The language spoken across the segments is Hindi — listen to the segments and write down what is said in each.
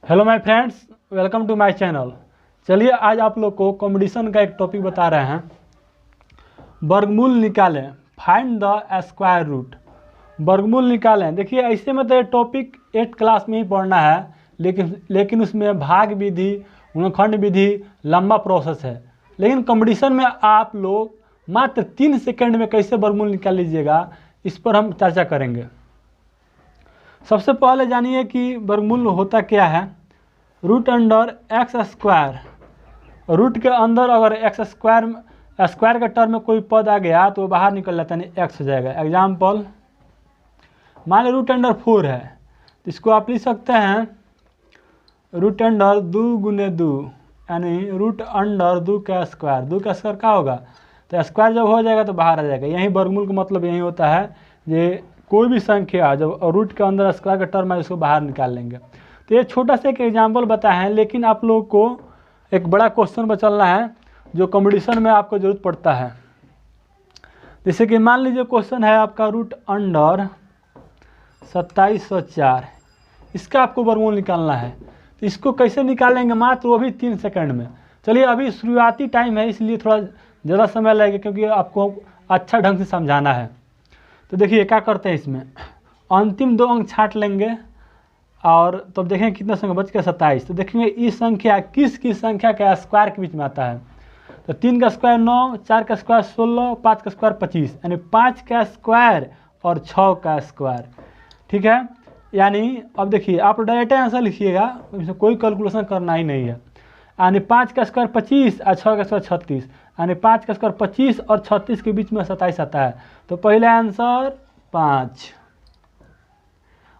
Hello my friends, welcome to my channel. चलिए आज आप लोग को कॉम्पिटिशन का एक टॉपिक बता रहे हैं। वर्गमूल निकालें, फाइंड द स्क्वायर रूट। वर्गमूल निकालें। देखिए ऐसे में तो ये टॉपिक 8 क्लास में ही पढ़ना है, लेकिन उसमें भाग विधि, गुणनखंड विधि लंबा प्रोसेस है। लेकिन कॉम्पिटिशन में आप लोग मात्र 3 सेकंड में कैसे वर्गमूल निकाल लीजिएगा, इस पर हम चर्चा करेंगे। सबसे पहले जानिए कि वर्गमूल होता क्या है। Root under x square, root के अंदर अगर एक्स स्क्वायर के टर्म में कोई पद आ गया तो वो बाहर निकल जाता है, एक्स हो जाएगा। एग्जाम्पल, मान लो रूट अंडर 4 है तो इसको आप लिख सकते हैं रूट अंडर 2 गुने 2, यानी रूट अंडर 2 का स्क्वायर। 2 का स्क्वायर क्या होगा, तो स्क्वायर जब हो जाएगा तो बाहर आ जाएगा। यही वर्गमूल का मतलब यही होता है, ये कोई भी संख्या जब रूट के अंदर स्क्वायर का टर्म है उसको बाहर निकाल लेंगे। तो ये छोटा सा एक एग्जाम्पल बताया है, लेकिन आप लोगों को एक बड़ा क्वेश्चन पर चलना है जो कॉम्पिटिशन में आपको जरूरत पड़ता है। जैसे कि मान लीजिए क्वेश्चन है आपका रूट अंडर 2704, इसका आपको वर्गमूल निकालना है। तो इसको कैसे निकालेंगे, मात्र वो भी 3 सेकंड में। चलिए अभी शुरुआती टाइम है इसलिए थोड़ा ज़्यादा समय लगेगा, क्योंकि आपको अच्छा ढंग से समझाना है। तो देखिए क्या करते हैं, इसमें अंतिम 2 अंक छांट लेंगे और तब तो देखेंगे कितना संख्या बच गया 27। तो देखेंगे इस संख्या किस संख्या के स्क्वायर के बीच में आता है। तो 3 का स्क्वायर 9, 4 का स्क्वायर 16, 5 का स्क्वायर 25, यानी 5 का स्क्वायर और 6 का स्क्वायर। ठीक है, यानी अब देखिए आप डायरेक्ट आंसर लिखिएगा, इसमें कोई कैलकुलेशन करना ही नहीं है। यानी 5 का स्क्वायर 25 और 6 का स्क्वायर 36, यानी 5 का स्क्वायर 25 और 36 के बीच में 27 आता है। तो पहला आंसर 5।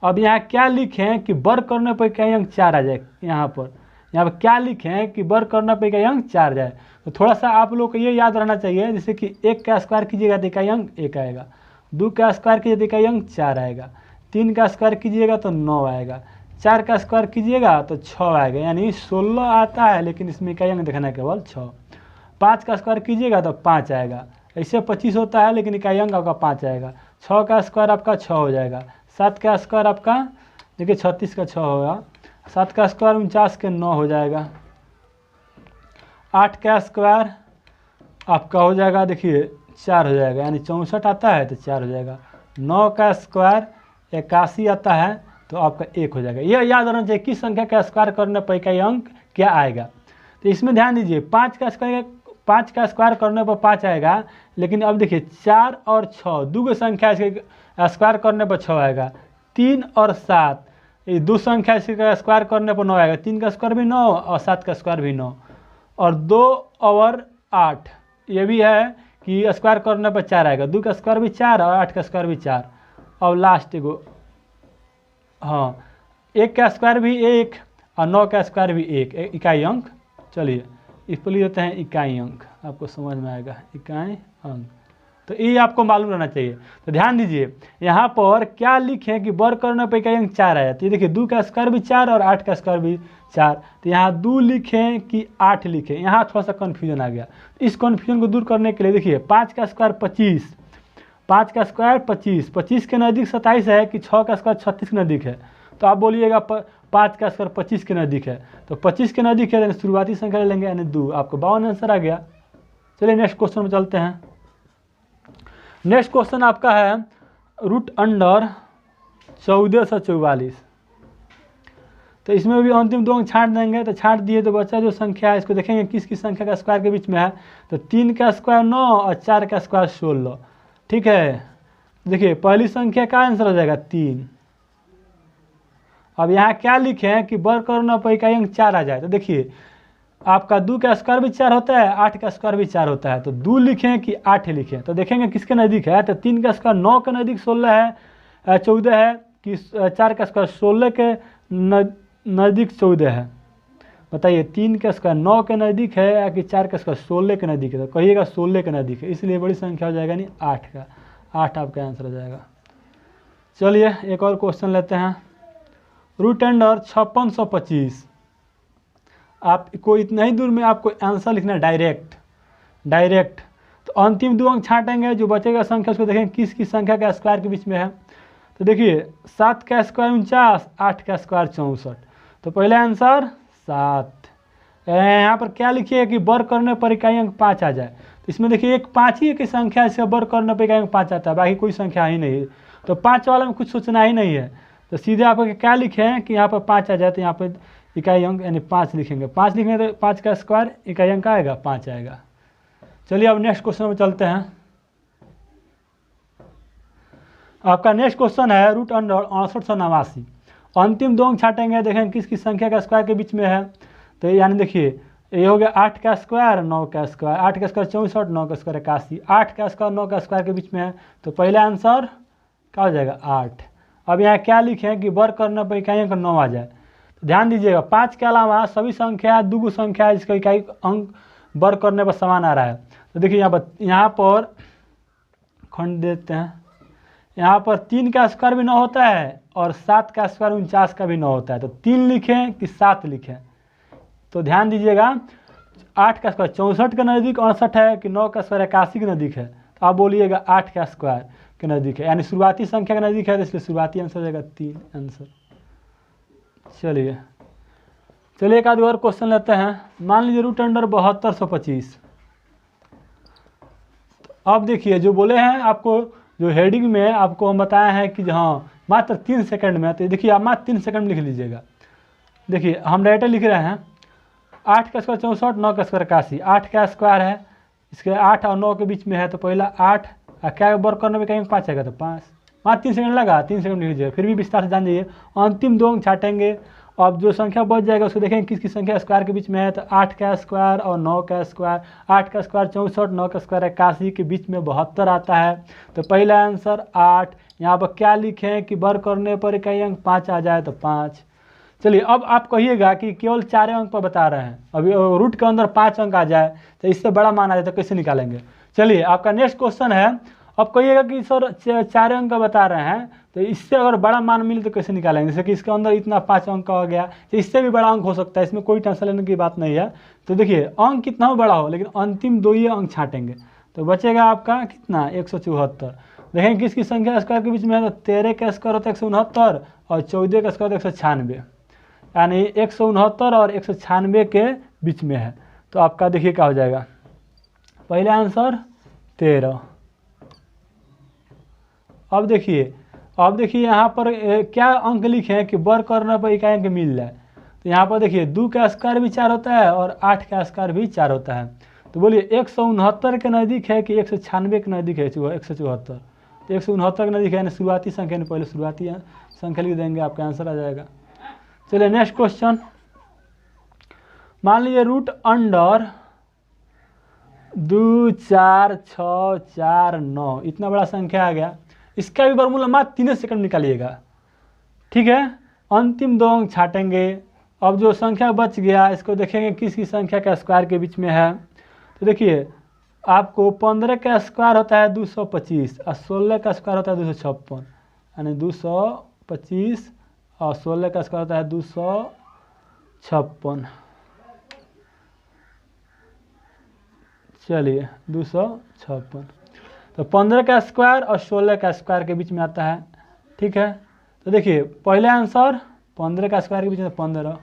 अब यहाँ क्या लिखें कि वर्ग करने पर इकाई अंक 4 आ जाए। यहाँ पर क्या लिखें कि वर्ग करने पर इकाई अंक 4 जाए। तो थोड़ा सा आप लोग को ये याद रहना चाहिए, जैसे कि 1 का स्क्वायर कीजिएगा तो इकाई अंक 1 आएगा, 2 का स्क्वायर कीजिए तो इकाई अंक 4 आएगा, 3 का स्क्वायर कीजिएगा तो 9 आएगा, 4 का स्क्वायर कीजिएगा तो 6 आएगा, यानी 16 आता है, लेकिन इसमें इकाई अंक देखना है केवल 6। 5 का स्क्वायर कीजिएगा तो 5 आएगा, ऐसे 25 होता है लेकिन इकाई अंक आपका 5 आएगा। 6 का स्क्वायर आपका 6 हो जाएगा। 7 का स्क्वायर आपका देखिए 36 का 6 होगा। 7 का स्क्वायर 49 के 9 हो जाएगा। 8 का स्क्वायर आपका हो जाएगा देखिए 4 हो जाएगा, यानी 64 आता है तो 4 हो जाएगा। 9 का स्क्वायर 81 आता है तो आपका 1 हो जाएगा। यह याद रखना चाहिए किस संख्या का स्क्वायर करने पर इकाई अंक क्या आएगा। तो इसमें ध्यान दीजिए 5 का स्क्वायर करने पर 5 आएगा, लेकिन अब देखिए 4 और 6 दो की संख्या इसके स्क्वायर करने पर 6 आएगा। 3 और 7 ये 2 संख्या इसके स्क्वायर करने पर 9 आएगा। 3 का स्क्वायर भी 9 और 7 का स्क्वायर भी 9, और 2 और 8 ये भी है कि स्क्वायर करने पर 4 आएगा। 2 का स्क्वायर भी 4 और 8 का स्क्वायर भी 4। और लास्ट एगो, हाँ, 1 का स्क्वायर भी 1 और 9 का स्क्वायर भी 1 इकाई अंक। चलिए इस पर लिख देते हैं इकाई अंक, आपको समझ में आएगा इकाई अंक। तो ये आपको मालूम रहना चाहिए। तो ध्यान दीजिए यहाँ पर क्या लिखें कि वर्ग करने पर इकाई अंक 4 आया। तो ये देखिए 2 का स्क्वायर भी 4 और 8 का स्क्वायर भी 4। तो यहाँ 2 लिखें कि 8 लिखें, यहाँ थोड़ा सा कन्फ्यूजन आ गया। तो इस कन्फ्यूजन को दूर करने के लिए देखिए 5 का स्क्वायर 25, 5 का स्क्वायर 25, 25 के नज़दीक 27 है कि 6 का स्क्वायर 36 के नज़दीक है। तो आप बोलिएगा 5 का स्क्वायर 25 के नज़दीक है, तो 25 के नज़दीक है, शुरुआती संख्या ले लेंगे, यानी 2। आपको 52 आंसर आ गया। चलिए नेक्स्ट क्वेश्चन में चलते हैं। नेक्स्ट क्वेश्चन आपका है रूट अंडर 1444। तो इसमें भी अंतिम 2 अंक छांट देंगे। तो छांट दिए तो बच्चा जो संख्या है इसको देखेंगे किस संख्या का स्क्वायर के बीच में है। तो 3 का स्क्वायर 9 और 4 का स्क्वायर 16। ठीक है, देखिए पहली संख्या का आंसर हो जाएगा 3। अब यहाँ क्या लिखें कि वर्ग करने पर इकाई अंक 4 आ जाए। तो देखिए आपका 2 का स्क्वायर भी 4 होता है, 8 का स्क्वायर भी 4 होता है। तो 2 लिखें कि 8 लिखें, तो देखेंगे किसके नज़दीक है। तो 3 का स्क्वायर 9 के नज़दीक 16 है, 14 है कि 4 का स्क्वायर 16 के नज़दीक 14 है। बताइए 3 का स्क्वायर 9 के नज़दीक है या कि 4 का स्क्वायर 16 के नज़दीक है। तो कहिएगा 16 के नज़दीक है, इसलिए बड़ी संख्या हो जाएगा, नहीं 8 का। 8 आपका आंसर हो जाएगा। चलिए एक और क्वेश्चन लेते हैं। Root under 5625। आपको इतना ही दूर में आपको आंसर लिखना है डायरेक्ट। तो अंतिम 2 अंक छाटेंगे, जो बचेगा संख्या उसको देखेंगे किस संख्या का स्क्वायर के बीच में है। तो देखिए 7 का स्क्वायर 49, 8 का स्क्वायर 64। तो पहला आंसर 7। यहाँ पर क्या लिखिए कि वर्ग करने पर इकाई अंक 5 आ जाए। तो इसमें देखिए एक 5 ही की संख्या, इसका वर्ग करने पर इकाई अंक 5 आता है, बाकी कोई संख्या ही नहीं है। तो 5 वाला में कुछ सोचना ही नहीं है। तो सीधे आपको क्या लिखे हैं कि यहाँ पर 5 आ जाए, तो यहाँ पर इकाई अंक यानी 5 लिखेंगे। 5 लिखेंगे तो 5 का स्क्वायर इकाई अंक आएगा 5 आएगा। चलिए अब नेक्स्ट क्वेश्चन में चलते हैं। आपका नेक्स्ट क्वेश्चन है रूट अंडर 6889। अंतिम 2 अंक छाटेंगे, देखें किसकी संख्या का स्क्वायर के बीच में है। तो यानी देखिए ये हो गया 8 का स्क्वायर 9 का स्क्वायर, 8 का स्क्वायर 64, 9 का स्क्वायर 81, 8 का स्क्वायर 9 का स्क्वायर के बीच में है। तो पहला आंसर क्या हो जाएगा 8। अब यहाँ क्या लिखें कि वर्ग करने पर इकाई अंक 9 आ जाए। तो ध्यान दीजिएगा 5 के अलावा सभी संख्या दो संख्या है जिसका इकाई अंक वर्ग करने पर समान आ रहा है। तो देखिए यहाँ पर खंड देते हैं, यहाँ पर 3 का स्क्वायर भी 9 होता है और 7 का स्क्वायर 49 का भी 9 होता है। तो 3 लिखें कि 7 लिखें। तो ध्यान दीजिएगा 8 का स्क्वायर 64 के नज़दीक 68 है कि 9 का स्क्वायर 81 के नज़दीक है। तो आप बोलिएगा 8 का स्क्वायर के नज़दीक है, यानी शुरुआती संख्या के नज़दीक है, तो इसलिए शुरुआती आंसर हो जाएगा 3 आंसर। चलिए एक आध और क्वेश्चन लेते हैं। मान लीजिए रूट अंडर 7225। तो अब देखिए जो बोले हैं आपको, जो हेडिंग में आपको हम बताए हैं कि हाँ मात्र 3 सेकंड में, तो देखिए आप मात्र 3 सेकंड में लिख लीजिएगा। देखिए हम डायरेक्ट लिख रहे हैं 8 का स्क्वायर 64, 9 का स्क्वायर 81, 8 का स्क्वायर है, इसके 8 और 9 के बीच में है। तो पहला 8 क्या वर्ग करने में कहीं 5 आएगा, तो 5 मात्र 3 सेकंड लगा, 3 सेकंड लिख लीजिए। फिर भी विस्तार से जान जाइए। अंतिम 2 अंक छाटेंगे, अब जो संख्या बच जाएगा उसको देखेंगे किसकी संख्या स्क्वायर के बीच में है। तो 8 का स्क्वायर और 9 का स्क्वायर, 8 का स्क्वायर 64, 9 का स्क्वायर 81 के बीच में 72 आता है। तो पहला आंसर 8। यहाँ पर क्या लिखें कि वर्ग करने पर इकाई अंक 5 आ जाए, तो 5। चलिए अब आप कहिएगा कि केवल 4 अंक पर बता रहे हैं, अभी रूट के अंदर 5 अंक आ जाए तो इससे बड़ा मान आ जाए तो कैसे निकालेंगे। चलिए आपका नेक्स्ट क्वेश्चन है। अब कहिएगा कि सर 4 अंक का बता रहे हैं, तो इससे अगर बड़ा मान मिले तो कैसे निकालेंगे। जैसे कि इसके अंदर इतना 5 अंक का हो गया, तो इससे भी बड़ा अंक हो सकता है, इसमें कोई टेंशन लेने की बात नहीं है। तो देखिए अंक कितना भी बड़ा हो, लेकिन अंतिम 2 ही अंक छाटेंगे। तो बचेगा आपका कितना 174। देखें किसकी संख्या स्क्वायर के बीच में है। तो 13 का स्क्वायर होता है 169 और 14 का स्क्वायर 196, यानी 169 और 196 के बीच में है। तो आपका देखिए क्या हो जाएगा, पहला आंसर 13। अब देखिए यहाँ पर क्या अंक लिखे हैं कि वर्ग करने पर इकाई अंक मिल जाए। तो यहाँ पर देखिए 2 का स्क्वायर भी 4 होता है और 8 का स्क्वायर भी 4 होता है। तो बोलिए 169 के नज़दीक है कि 196 के नज़दीक है 174। तो 169 के नज़दीक है, यानी शुरुआती संख्या, यानी पहले शुरुआती संख्या लिख देंगे, आपका आंसर आ जाएगा। चलिए नेक्स्ट क्वेश्चन। मान लीजिए रूट अंडर 2 4 6 4 9 इतना बड़ा संख्या आ गया। इसका भी वर्गमूल मात्र 3 सेकंड निकालिएगा, ठीक है। अंतिम 2 अंक छाटेंगे। अब जो संख्या बच गया इसको देखेंगे किसकी संख्या का स्क्वायर के बीच में है। तो देखिए आपको 15 का स्क्वायर होता है 225 और 16 का स्क्वायर होता है 256, यानी 225 और 16 का स्क्वायर होता है 256। चलिए 256, तो 15 का स्क्वायर और 16 का स्क्वायर के बीच में आता है, ठीक है। तो देखिए पहला आंसर 15 का स्क्वायर के बीच में 15।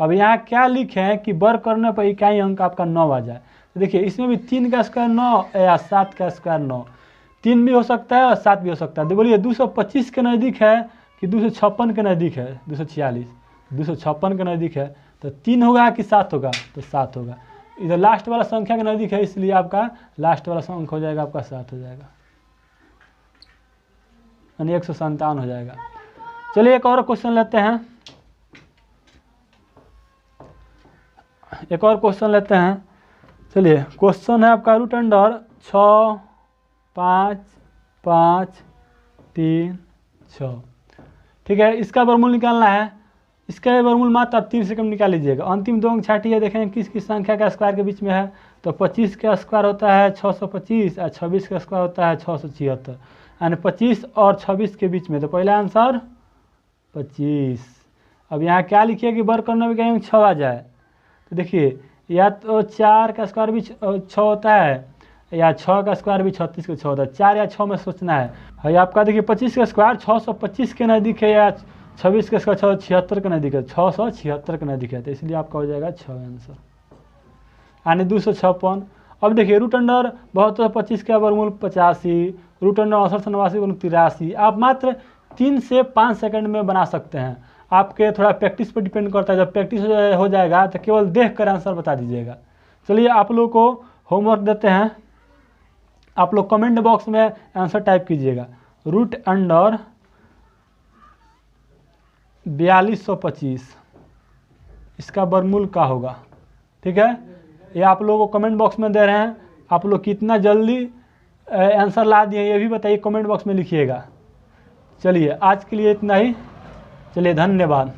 अब यहाँ क्या लिखे हैं कि वर्ग करने पर इकाई अंक आपका 9 आ जाए। तो देखिए इसमें भी 3 का स्क्वायर 9 या 7 का स्क्वायर 9, 3 भी हो सकता है और 7 भी हो सकता है। तो बोलिए 225 के नज़दीक है कि 256 के नज़दीक है, 246, 256 के नज़दीक है। तो 3 होगा कि 7 होगा, तो 7 होगा। इधर लास्ट वाला संख्या के नज़दीक है, इसलिए आपका लास्ट वाला अंक हो जाएगा आपका 7 हो जाएगा, यानी 157 हो जाएगा। चलिए एक और क्वेश्चन लेते हैं, चलिए क्वेश्चन है आपका रूट अंडर 6 5 5 3 6, ठीक है। इसका वर्गमूल निकालना है। इसका वर्गमूल मात्र आप 3 सेकंड निकाल लीजिएगा। अंतिम 2 अंक छाटिए, देखें किसकी संख्या का स्क्वायर के बीच में है। तो 25 का स्क्वायर होता है 625 और 26 का स्क्वायर होता है 676, यानी 25 और 26 के बीच में। तो पहला आंसर 25। अब यहाँ क्या लिखिए कि वर्ग करने में कहीं 6 आ जाए। तो देखिए या तो 4 का स्क्वायर भी 6 होता है या 6 का स्क्वायर भी 36 का 6 होता है। 4 या 6 में सोचना है। आपका देखिए 25 का स्क्वायर 625 के नज़दीक है या 26 का स्क्वायर 76 के नज़दीक है, 676 के नज़दीक है, तो इसलिए आपका हो जाएगा 6 आंसर, यानी 256। अब देखिए रूट अंडर 72/25 का वर्गमूल 85, रूट अंडर 68/89 वर्गमूल 83। आप मात्र 3 से 5 सेकंड में बना सकते हैं। आपके थोड़ा प्रैक्टिस पर डिपेंड करता है, जब प्रैक्टिस हो जाएगा तो केवल देख कर आंसर बता दीजिएगा। चलिए आप लोग को होमवर्क देते हैं, आप लोग कमेंट बॉक्स में आंसर टाइप कीजिएगा। रूट अंडर 4225 इसका वर्गमूल क्या होगा, ठीक है। ये आप लोगों को कमेंट बॉक्स में दे रहे हैं, आप लोग कितना जल्दी आंसर ला दिए ये भी बताइए, कमेंट बॉक्स में लिखिएगा। चलिए आज के लिए इतना ही, चलिए धन्यवाद।